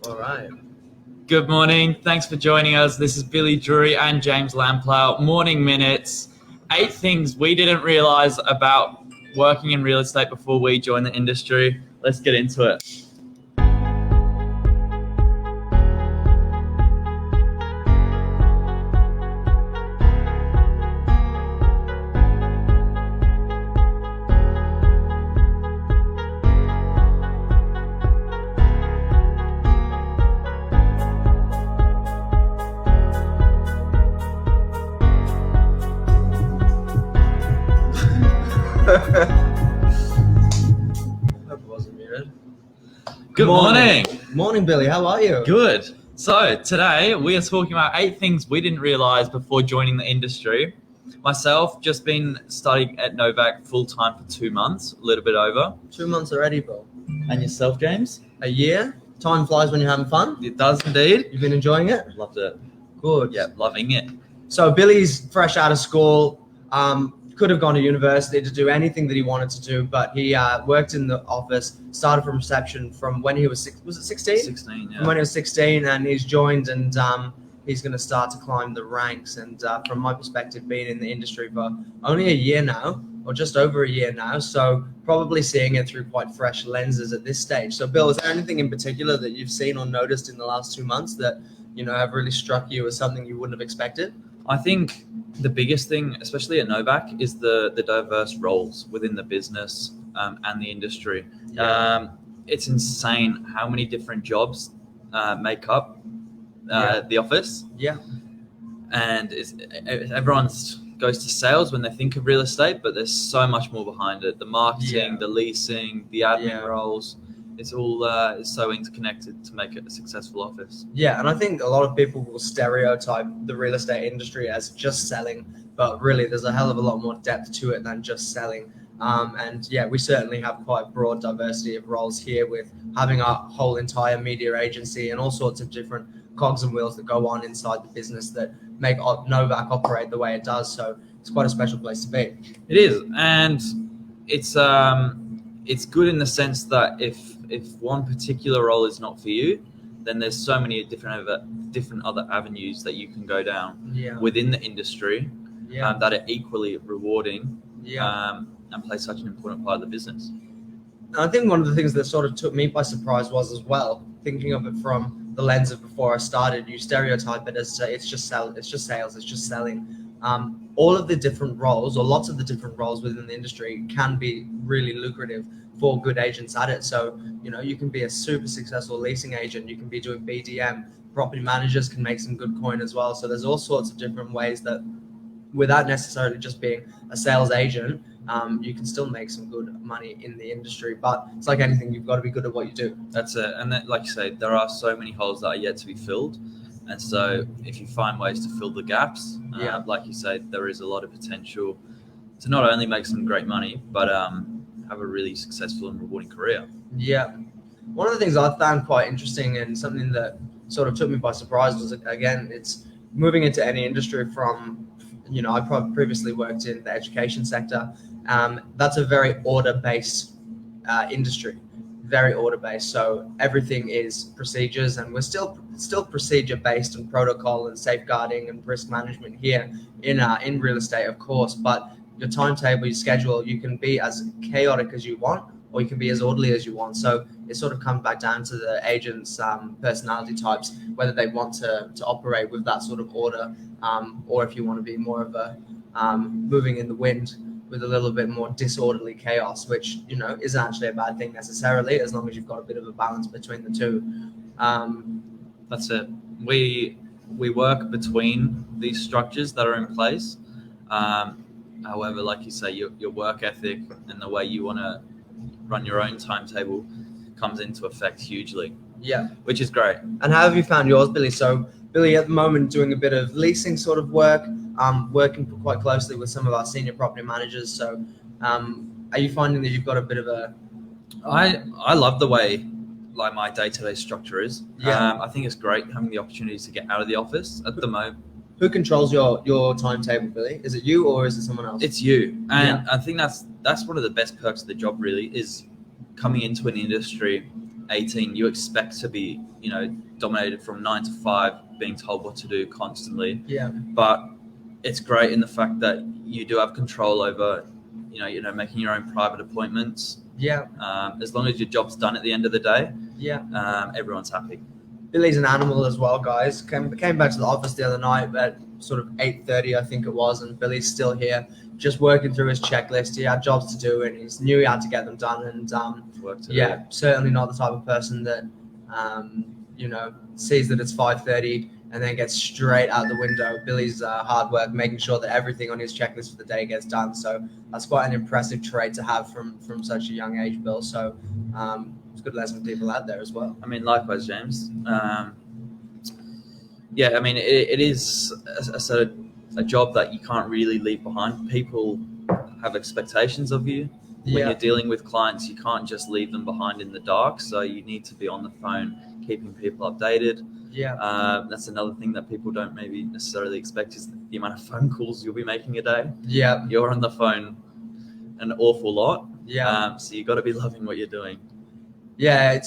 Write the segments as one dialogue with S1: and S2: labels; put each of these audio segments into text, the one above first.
S1: All right.
S2: Good morning. Thanks for joining us. This is Billy Drury and James Lamplow. Morning Minutes. 8 things we didn't realize about working in real estate before we joined the industry. Let's get into it.
S1: Hope it wasn't muted.
S2: Good morning.
S1: Morning, Billy. How are you?
S2: Good. So today we are talking about 8 things we didn't realize before joining the industry. Myself, just been studying at Novak full-time for 2 months, a little bit over.
S1: 2 months already, Bill.
S2: And yourself, James?
S1: A year? Time flies when you're having fun.
S2: It does indeed.
S1: You've been enjoying it?
S2: Loved it.
S1: Good.
S2: Yeah, loving it.
S1: So Billy's fresh out of school. Could have gone to university to do anything that he wanted to do, but he worked in the office, started from reception from when he was 16?
S2: 16, yeah.
S1: From when he was 16, and he's joined, and he's going to start to climb the ranks. And from my perspective, being in the industry for only a year now, or just over a year now, so probably seeing it through quite fresh lenses at this stage. So Bill, is there anything in particular that you've seen or noticed in the last 2 months that have really struck you as something you wouldn't have expected?
S2: I think the biggest thing, especially at Novak, is the diverse roles within the business and the industry.
S1: Yeah.
S2: It's insane how many different jobs make up the office.
S1: Yeah.
S2: And everyone goes to sales when they think of real estate, but there's so much more behind it. The marketing, the leasing, the admin roles. It's all is so interconnected to make it a successful office.
S1: Yeah, and I think a lot of people will stereotype the real estate industry as just selling, but really there's a hell of a lot more depth to it than just selling. And yeah, we certainly have quite broad diversity of roles here, with having our whole entire media agency and all sorts of different cogs and wheels that go on inside the business that make Novak operate the way it does. So it's quite a special place to be.
S2: It is, and it's good in the sense that if one particular role is not for you, then there's so many different other avenues that you can go down within the industry that are equally rewarding and play such an important part of the business.
S1: And I think one of the things that sort of took me by surprise was, as well, thinking of it from the lens of before I started, you stereotype it as it's just sales, it's just selling. All of the different roles, or lots of the different roles within the industry, can be really lucrative for good agents at it. So, you can be a super successful leasing agent, you can be doing BDM, property managers can make some good coin as well. So there's all sorts of different ways that, without necessarily just being a sales agent, you can still make some good money in the industry. But it's like anything, you've got to be good at what you do.
S2: That's it. And then, like you say, there are so many holes that are yet to be filled. And so if you find ways to fill the gaps, like you say, there is a lot of potential to not only make some great money, but have a really successful and rewarding career.
S1: Yeah. One of the things I found quite interesting, and something that sort of took me by surprise, was, again, it's moving into any industry from, I previously worked in the education sector. That's a very order-based industry. Very order-based, so everything is procedures, and we're still procedure-based and protocol and safeguarding and risk management here in real estate, of course. But your timetable, your schedule, you can be as chaotic as you want, or you can be as orderly as you want. So it sort of comes back down to the agent's personality types, whether they want to operate with that sort of order, or if you want to be more of a moving in the wind with a little bit more disorderly chaos, which isn't actually a bad thing necessarily, as long as you've got a bit of a balance between the two.
S2: That's it. We work between these structures that are in place. However, like you say, your work ethic and the way you want to run your own timetable comes into effect hugely.
S1: Yeah,
S2: which is great.
S1: And how have you found yours, Billy? So Billy, at the moment, doing a bit of leasing sort of work, working quite closely with some of our senior property managers. So are you finding that you've got a bit of a...
S2: I love the way like my day-to-day structure is.
S1: Yeah.
S2: I think it's great having the opportunities to get out of the office at the moment.
S1: Who controls your timetable, Billy? Is it you or is it someone else?
S2: It's you. And I think that's one of the best perks of the job, really, is coming into an industry 18, you expect to be, dominated from 9 to 5, being told what to do constantly.
S1: Yeah.
S2: But it's great in the fact that you do have control over, making your own private appointments.
S1: Yeah.
S2: As long as your job's done at the end of the day,
S1: Yeah.
S2: everyone's happy.
S1: Billy's an animal as well, guys. Came back to the office the other night at sort of 8:30, I think it was, and Billy's still here, just working through his checklist. He had jobs to do, and he knew he had to get them done. And certainly not the type of person that sees that it's 5:30 and then gets straight out the window. Billy's hard work, making sure that everything on his checklist for the day gets done. So that's quite an impressive trait to have from such a young age, Bill. So it's good to let some people out there as well.
S2: I mean, likewise, James. It is a job that you can't really leave behind. People have expectations of you. When you're dealing with clients, you can't just leave them behind in the dark. So you need to be on the phone, keeping people updated.
S1: Yeah.
S2: That's another thing that people don't maybe necessarily expect is the amount of phone calls you'll be making a day.
S1: Yeah.
S2: You're on the phone an awful lot.
S1: Yeah.
S2: So you got to be loving what you're doing.
S1: Yeah, it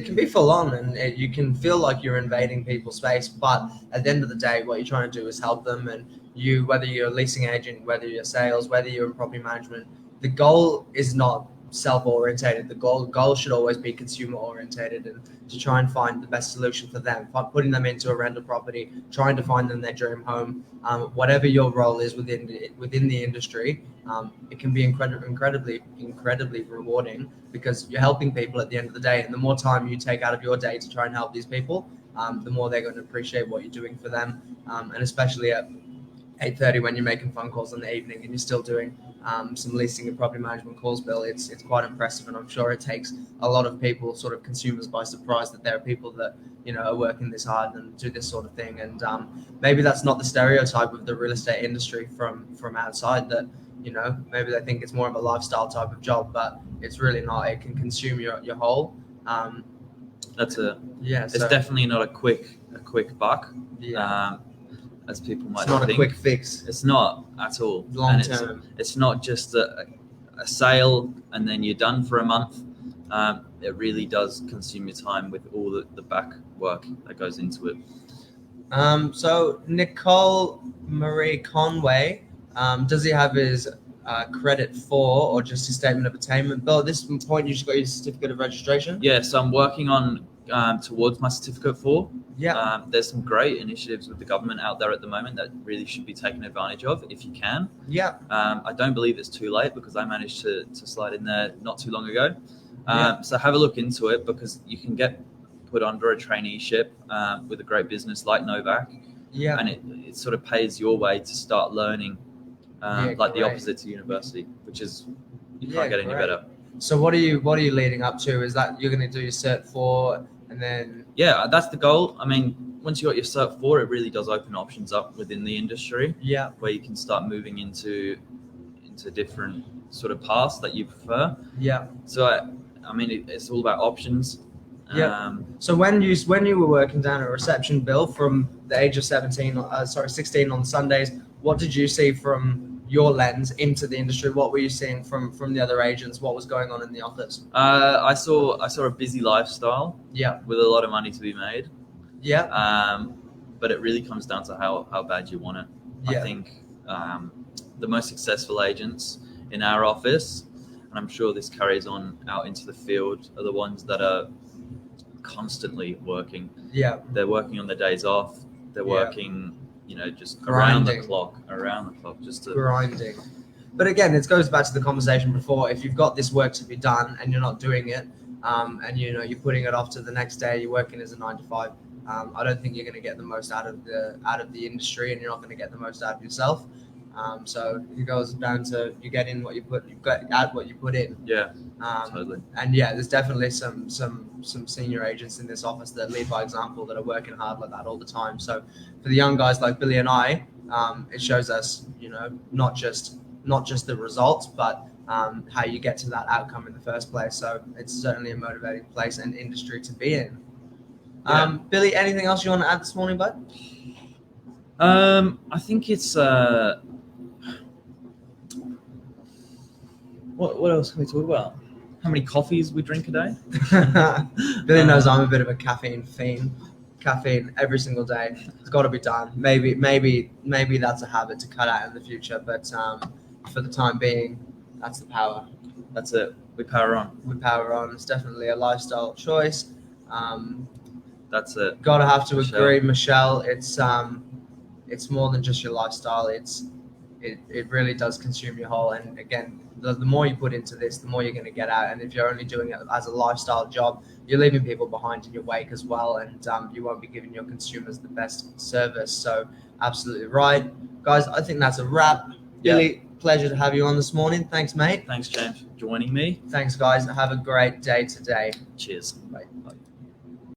S1: can be full on, and you can feel like you're invading people's space. But at the end of the day, what you're trying to do is help them. And whether you're a leasing agent, whether you're sales, whether you're in property management, the goal is not self-orientated. The goal should always be consumer-orientated, and to try and find the best solution for them, putting them into a rental property, trying to find them their dream home. Whatever your role is within the industry, it can be incredibly rewarding, because you're helping people at the end of the day. And the more time you take out of your day to try and help these people, the more they're going to appreciate what you're doing for them. And especially at 8:30 when you're making phone calls in the evening and you're still doing some leasing and property management calls, Bill, it's quite impressive. And I'm sure it takes a lot of people, sort of consumers, by surprise that there are people that are working this hard and do this sort of thing. And maybe that's not the stereotype of the real estate industry from outside, that maybe they think it's more of a lifestyle type of job, but it's really not. It can consume your whole.
S2: It's
S1: so,
S2: definitely not a quick buck.
S1: Yeah.
S2: As people might
S1: It's not
S2: think.
S1: a quick fix.
S2: It's not at all.
S1: Long term.
S2: It's not just a sale and then you're done for a month. It really does consume your time with all the back work that goes into it.
S1: So Nicole Marie Conway, does he have his credit for, or just his statement of attainment? Bill, at this point, you just got your certificate of registration?
S2: Yeah, so I'm working on towards my certificate for.
S1: Yeah.
S2: There's some great initiatives with the government out there at the moment that really should be taken advantage of if you can.
S1: Yeah.
S2: I don't believe it's too late, because I managed to slide in there not too long ago.
S1: Yeah.
S2: So have a look into it, because you can get put under a traineeship with a great business like Novak.
S1: Yeah.
S2: And it sort of pays your way to start learning like the
S1: great.
S2: opposite to university, which is you can't get any
S1: great.
S2: better.
S1: So what are you leading up to? Is that you're going to do your Cert 4 and then?
S2: Yeah, that's the goal. I mean, once you got your Cert 4, it really does open options up within the industry.
S1: Yeah.
S2: Where you can start moving into different sort of paths that you prefer.
S1: Yeah.
S2: So I mean, it's all about options.
S1: Yeah. So when you were working down at reception, Bill, from the age of 16 on Sundays, what did you see from your lens into the industry? What were you seeing from the other agents? What was going on in the office?
S2: I saw a busy lifestyle.
S1: Yeah.
S2: With a lot of money to be made.
S1: Yeah.
S2: But it really comes down to how bad you want it.
S1: Yeah.
S2: I think the most successful agents in our office, and I'm sure this carries on out into the field, are the ones that are constantly working.
S1: Yeah.
S2: They're working on their days off. They're working, just
S1: Grinding.
S2: around the clock, just to
S1: grinding. But again, it goes back to the conversation before. If you've got this work to be done and you're not doing it, and you're putting it off to the next day, you're working as a 9 to 5. I don't think you're going to get the most out of the industry, and you're not going to get the most out of yourself. So it goes down to you get out what you put in.
S2: Yeah, totally.
S1: And yeah, there's definitely some senior agents in this office that lead by example, that are working hard like that all the time. So for the young guys like Billy and I, it shows us, not just the results, but how you get to that outcome in the first place. So it's certainly a motivating place and industry to be in.
S2: Yeah.
S1: Billy, anything else you want to add this morning, bud?
S2: I think it's what else can we talk about? how many coffees we drink a day.
S1: Billy knows I'm a bit of a caffeine fiend. Caffeine every single day. It's got to be done. Maybe that's a habit to cut out in the future. But for the time being, that's the power.
S2: That's it. We power on.
S1: We power on. It's definitely a lifestyle choice.
S2: That's it.
S1: Gotta have to
S2: Michelle.
S1: agree, Michelle. It's more than just your lifestyle. It really does consume your whole. And again, the more you put into this, the more you're going to get out. And if you're only doing it as a lifestyle job, you're leaving people behind in your wake as well, and you won't be giving your consumers the best service. So absolutely right, guys. I think that's a wrap.
S2: Yeah.
S1: Billy, pleasure to have you on this morning. Thanks, mate.
S2: Thanks, James, for joining me.
S1: Thanks, guys. Have a great day today.
S2: Cheers.
S1: Bye.